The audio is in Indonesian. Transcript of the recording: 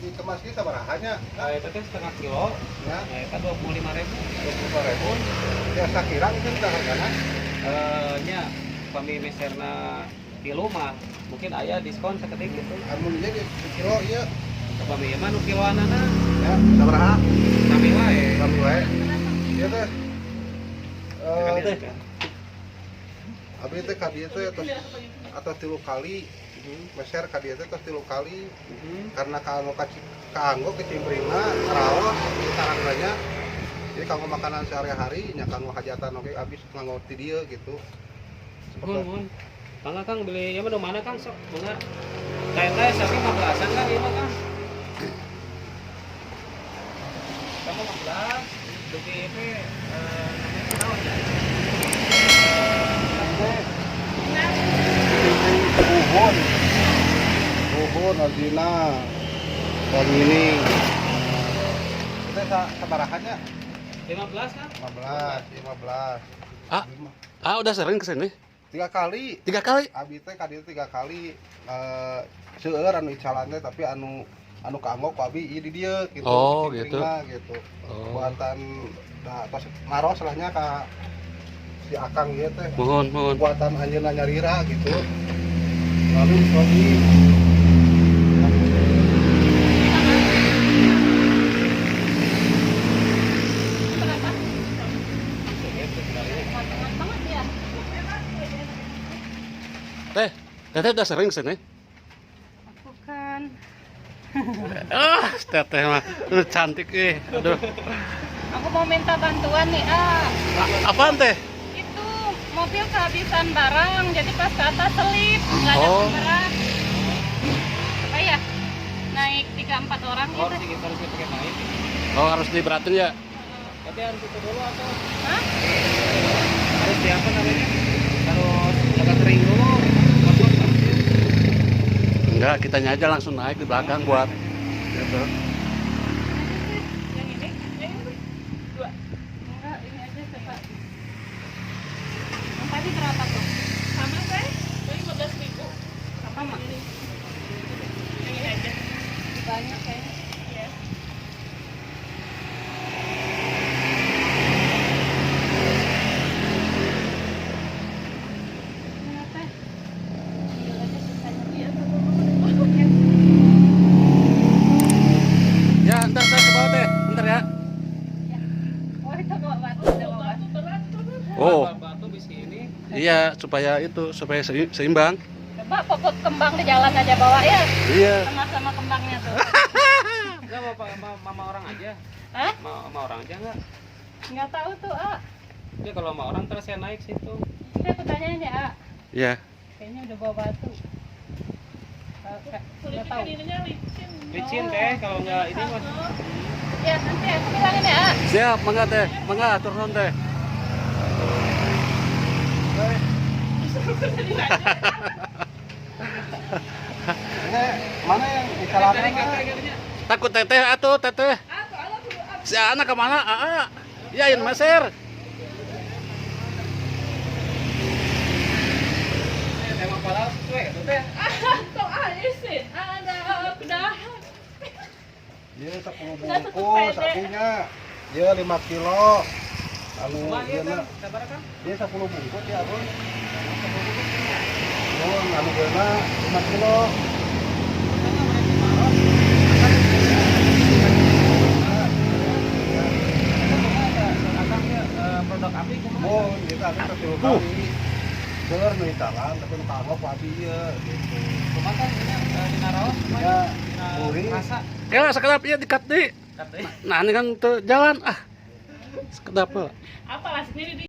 dikemas kita barahannya. Itu teh setengah kilo. Ya. Itu 25.000. 25.000. Ya sakira itu udah hargana. Nya kami meserna kilo mah mungkin aya diskon saketik gitu. Amun jadi kilo ieu. Kami mah nu kiloanana. Ya, sabaraha? Kami wae. Kami wae. Ieu teh Teh. abi teh ka dieu teh atas 3 kali. Meser ka dieu teh atas 3 kali. Karena kaanggo kecimpringna raos sarangranya. Jadi kanggo makanan sehari-hari nya kanggo hajatan oge abis nganggo ti dieu gitu. Mun. Kang Kang beli ieu mah mana Kang sok bunga. Teh sapi 15-an Kang ieu mah Kang. Kamu 15 dugi teh namanya naon ya? Uhun, Arjuna, dan ini. Itu sabarahannya? 15 Kang? 15. Udah sering kesini? 3 kali. 3 kali? Abi teh ka dieu 3 kali. Seueur anu icalan teh tapi anu kaanggo ku abi ieu di dieu gitu. Oh, gitu. Gitu. Oh. Buatan tos maros lahnya ka si Akang ieu teh. Mohon. Buatan anjeunna nyarira gitu. Lalu Sobi Teteh udah sering kesini? Bukan. Teteh mah cantik aduh. Aku mau minta bantuan nih, Apaan teh? Itu mobil kehabisan barang, jadi pas ke atas selip, nggak ada Oh. pemberat. Apa ya? Naik 3-4 orang Oh, gitu. harus pakai naik. Oh, harus diberatin ya? Tapi harus itu dulu atau Hah? harus di apa namanya? Harus agak kering dulu. Masuk harusnya. Enggak, kitanya aja langsung naik di belakang buat gitu. Yang ini? Yang ini? 2. Enggak, ini aja coba. Yang tadi berapa tuh? Sama saya? 15.000. Sama. Yang ini aja. Banyak kayaknya. Iya. Kenapa? Ambil aja sisanya dia. Ya, ntar saya ke bawah deh, bentar ya. Oh, itu bawa batu, udah bawa batu. Oh, Batu di sini. iya supaya seimbang. Coba pokok kembang di jalan aja bawa ya. Iya. Sama-sama kembangnya tuh. Enggak mama orang aja. Hah? Sama orang aja enggak? Nggak tahu tuh, Ya kalau sama orang terus saya naik situ. Saya aku tanyain ya, Iya. Kayaknya udah bawa batu. Nggak tahu. Licin teh kalau enggak ini mah. Ya, nanti aku bilangin ya, Siap, mangga teh. Mangga turun teh. ini mana yang icalan Takut teteh atuh, teteh. Si anak kemana? Ya, yang meser. Emang pala cuy itu teh. Dia 10 bungkus sapinya. Dia 5 kilo. Anu Iya dia kan, sabar kan? dia 10 bungkus ya, Bun. Anu geuna 5 kilo. Produk api kumaha? Oh, kita ada 10 kali. Seueur nu icalan tapi nu kaanggo ku abi ieu gitu. Kumaha kan ini di Naraos Ya, gurih. rasa. Ya, sekedap ya dikat deh. Katanya. Nah, ini kan tuh jalan sekedap. apa lah sendiri di